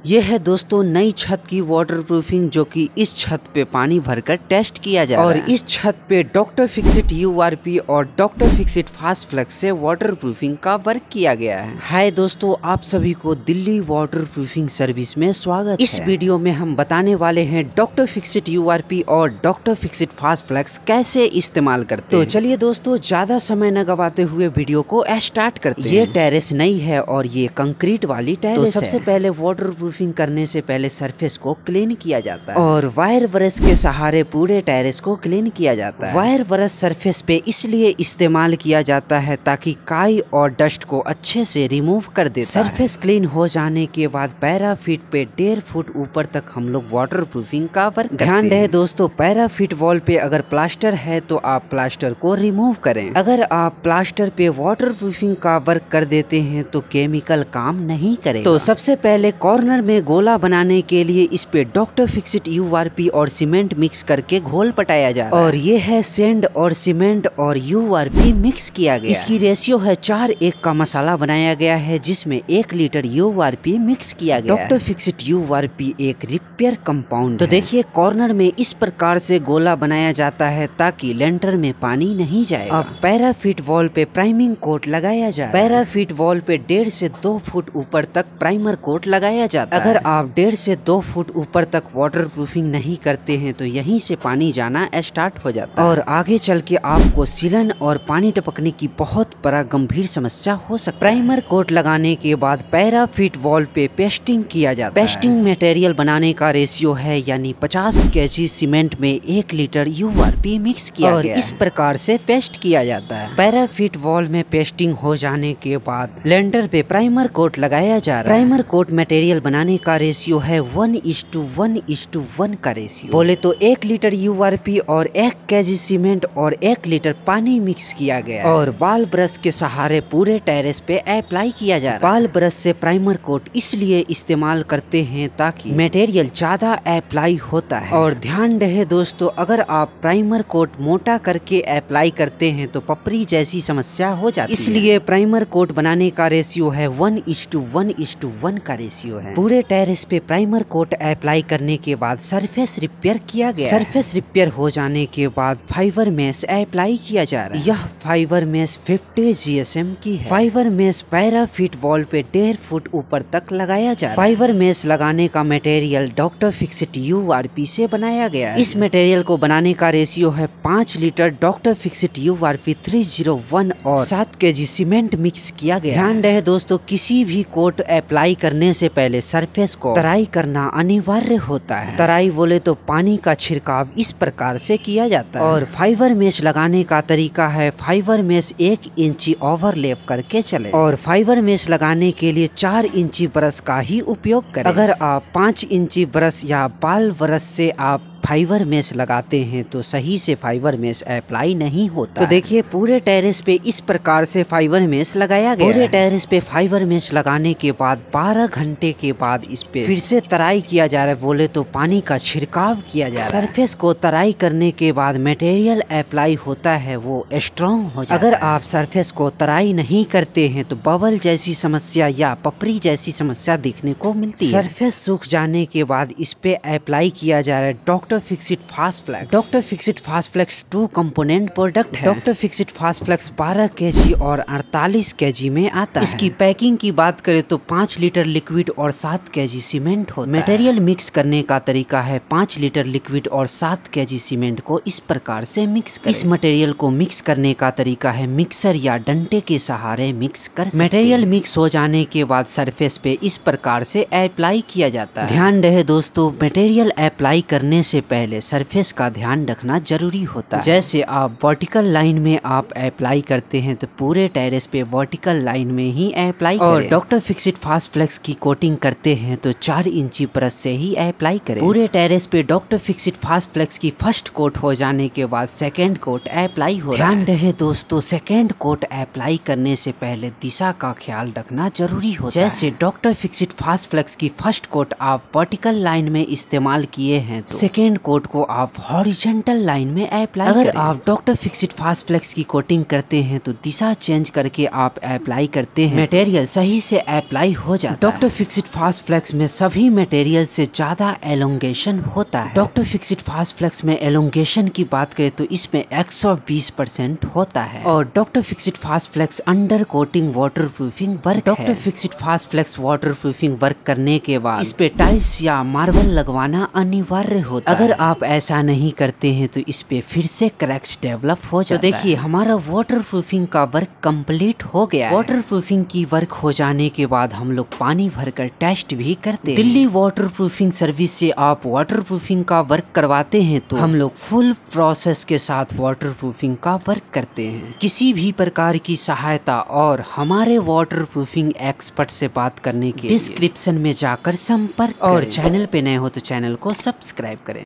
ये है दोस्तों नई छत की वाटरप्रूफिंग, जो कि इस छत पे पानी भरकर टेस्ट किया जा रहा है। और इस छत पे डॉक्टर फिक्सिट URP और डॉक्टर फिक्सिट फास्ट फ्लेक्स से वाटरप्रूफिंग का वर्क किया गया है। हाय दोस्तों, आप सभी को दिल्ली वाटरप्रूफिंग सर्विस में स्वागत है। इस वीडियो में हम बताने वाले हैं डॉक्टर फिक्सिट URP और डॉक्टर फिक्सिट फास्ट फ्लेक्स कैसे इस्तेमाल करते हैं। तो चलिए दोस्तों, ज्यादा समय न गवाते हुए वीडियो को स्टार्ट करते हैं। ये टेरेस नई है और ये कंक्रीट वाली टेरेस है। सबसे पहले वाटरप्रूफिंग करने से पहले सरफेस को क्लीन किया जाता है और वायर ब्रश के सहारे पूरे टेरेस को क्लीन किया जाता है। वायर ब्रश सरफेस पे इसलिए इस्तेमाल किया जाता है ताकि काई और डस्ट को अच्छे से रिमूव कर दे। सरफेस क्लीन हो जाने के बाद पैराफिट पे 1.5 फुट ऊपर तक हम लोग वाटरप्रूफिंग का वर्क ध्यान रहे दोस्तों, पैराफिट वॉल पे अगर प्लास्टर है तो आप प्लास्टर को रिमूव करें। अगर आप प्लास्टर पे वाटरप्रूफिंग का वर्क कर देते हैं तो केमिकल काम नहीं करेगा। तो सबसे पहले कॉर्नर में गोला बनाने के लिए इस पे डॉक्टर फिक्सिट URP और सीमेंट मिक्स करके घोल पटाया जा रहा है। और ये है सैंड और सीमेंट और URP मिक्स किया गया। इसकी रेशियो है 4:1 का मसाला बनाया गया है, जिसमें 1 लीटर URP मिक्स किया गया। डॉक्टर फिक्सिट URP एक रिपेयर कंपाउंड। तो देखिए, कॉर्नर में इस प्रकार से गोला बनाया जाता है ताकि लेंटर में पानी नहीं जाए। अब पैराफिट वॉल पे प्राइमिंग कोट लगाया जाए। पैराफिट वॉल पे 1.5 से 2 फुट ऊपर तक प्राइमर कोट लगाया जाता है। अगर आप 1.5 से 2 फुट ऊपर तक वाटरप्रूफिंग नहीं करते हैं तो यहीं से पानी जाना स्टार्ट हो जाता है और आगे चल के आपको सीलन और पानी टपकने की बहुत बड़ा गंभीर समस्या हो सकती है। प्राइमर कोट लगाने के बाद पैराफिट वॉल पे पेस्टिंग किया जाता है। पेस्टिंग मटेरियल बनाने का रेशियो है, यानी 50 kg सीमेंट में 1 लीटर URP मिक्स किया और इस प्रकार से पेस्ट किया जाता है। पैराफिट वॉल में पेस्टिंग हो जाने के बाद लेंटर पे प्राइमर कोट लगाया जा रहा है। प्राइमर कोट मटेरियल बनाने का रेशियो है 1:1:1 का रेशियो। बोले तो 1 लीटर URP और 1 kg सीमेंट और 1 लीटर पानी मिक्स किया गया और बाल ब्रश के सहारे पूरे टेरेस पे अप्लाई किया जा रहा है। बाल ब्रश से प्राइमर कोट इसलिए इस्तेमाल करते हैं ताकि मटेरियल ज्यादा अप्लाई होता है। और ध्यान रहे दोस्तों, अगर आप प्राइमर कोट मोटा करके अप्लाई करते हैं तो पपड़ी जैसी समस्या हो जाती है। इसलिए प्राइमर कोट बनाने का रेशियो है 1:1:1 का रेशियो है। पूरे टेरेस पे प्राइमर कोट अप्लाई करने के बाद सरफेस रिपेयर किया गया। सरफेस रिपेयर हो जाने के बाद फाइबर मेश अप्लाई किया जा रहा है। यह फाइबर मेश 50 GSM की है। फाइबर मेश पैराफिट वॉल पे 1.5 फुट ऊपर तक लगाया जा रहा है। फाइबर मेश लगाने का मटेरियल डॉक्टर फिक्सिट URP से बनाया गया है। इस मटेरियल को बनाने का रेशियो है 5 लीटर डॉक्टर फिक्सिट URP 301 और 7 kg सीमेंट मिक्स किया गया। ध्यान रहे दोस्तों, किसी भी कोट अप्लाई करने से पहले सरफेस को तराई करना अनिवार्य होता है। तराई बोले तो पानी का छिड़काव इस प्रकार से किया जाता है। और फाइबर मेश लगाने का तरीका है, फाइबर मेश 1 इंची ओवरलैप करके चले और फाइबर मेश लगाने के लिए 4 इंची ब्रश का ही उपयोग करें। अगर आप 5 इंची ब्रश या बाल ब्रश से आप फाइबर मेश लगाते हैं तो सही से फाइबर मेश अप्लाई नहीं होता। तो देखिए, पूरे टेरेस पे इस प्रकार से फाइबर मेश लगाया गया। पूरे टेरेस पे फाइबर मेश लगाने के बाद 12 घंटे के बाद इस पे फिर से तराई किया जा रहा है। बोले तो पानी का छिड़काव किया जा रहा है। सरफेस को तराई करने के बाद मटेरियल अप्लाई होता है, वो स्ट्रॉन्ग हो जाता है। अगर आप सरफेस को तराई नहीं करते हैं तो बबल जैसी समस्या या पपड़ी जैसी समस्या देखने को मिलती है। सरफेस सूख जाने के बाद इस पे अप्लाई किया जा रहा है doctor Fixit Fast Flex. Doctor Fixit Fast Flex 2 component product है। Doctor Fixit Fast Flex 12 kg और 48 kg में आता है। इसकी पैकिंग की बात करें तो 5 लीटर लिक्विड और 7 kg सीमेंट होता है। मटेरियल मिक्स करने का तरीका है, 5 लीटर लिक्विड और 7 kg सीमेंट को इस प्रकार से मिक्स करें। इस मटेरियल को मिक्स करने का तरीका है, मिक्सर या डंडे के सहारे मिक्स कर सकते हैं। मटेरियल मिक्स हो जाने के बाद सरफेस पे इस प्रकार से अप्लाई किया जाता है। ध्यान रहे दोस्तों, मटेरियल अप्लाई करने से पहले सरफेस का ध्यान रखना जरूरी होता है। जैसे आप वर्टिकल लाइन में आप अप्लाई करते हैं तो पूरे टेरेस पे वर्टिकल लाइन में ही अप्लाई करें। और डॉक्टर फिक्सिट फास्ट फ्लेक्स की कोटिंग करते हैं तो 4 इंची ब्रश से ही अप्लाई करें। पूरे टेरेस पे डॉक्टर फिक्सिट फास्ट फ्लेक्स की फर्स्ट कोट हो जाने के बाद सेकेंड कोट अप्लाई हो रहा है। ध्यान रहे दोस्तों, सेकेंड कोट अप्लाई करने से पहले दिशा का ख्याल रखना जरूरी होता है। जैसे डॉक्टर फिक्सिट फास्ट फ्लेक्स की फर्स्ट कोट आप वर्टिकल लाइन में इस्तेमाल किए हैं तो सेकेंड सेकंड कोट को आप हॉरिजॉन्टल लाइन में अप्लाई करें। अगर आप डॉक्टर फिक्सिट फास्ट फ्लेक्स की कोटिंग करते हैं तो दिशा चेंज करके आप अप्लाई करते हैं, मटेरियल सही से अप्लाई हो जाता है। डॉक्टर फिक्सिट फास्ट फ्लेक्स में सभी मटेरियल से ज्यादा एलोंगेशन होता है। डॉक्टर फिक्सिट फास्ट फ्लेक्स में एलोंगेशन की बात करें तो इसमें 120% होता है। और doctor Fixit Fast Flex under coating waterproofing work है। Doctor Fixit Fast Flex waterproofing work करने के बाद इस पे टाइल्स या मार्बल लगवाना अनिवार्य होता है। अगर आप ऐसा नहीं करते हैं तो इस पे फिर से क्रैक्स डेवलप हो जाता है। तो देखिए हमारा वाटर प्रूफिंग का वर्क कंप्लीट हो गया है। वाटर प्रूफिंग की वर्क हो जाने के बाद हम लोग पानी भरकर टेस्ट भी करते हैं। दिल्ली वाटर प्रूफिंग सर्विस से आप वाटर प्रूफिंग का वर्क करवाते हैं तो हम लोग फुल प्रोसेस के साथ वाटर प्रूफिंग का वर्क करते हैं। किसी भी प्रकार की सहायता और हमारे वाटर प्रूफिंग एक्सपर्ट से बात करने के डिस्क्रिप्शन में जाकर संपर्क और चैनल पे नए हो तो चैनल को सब्सक्राइब करें।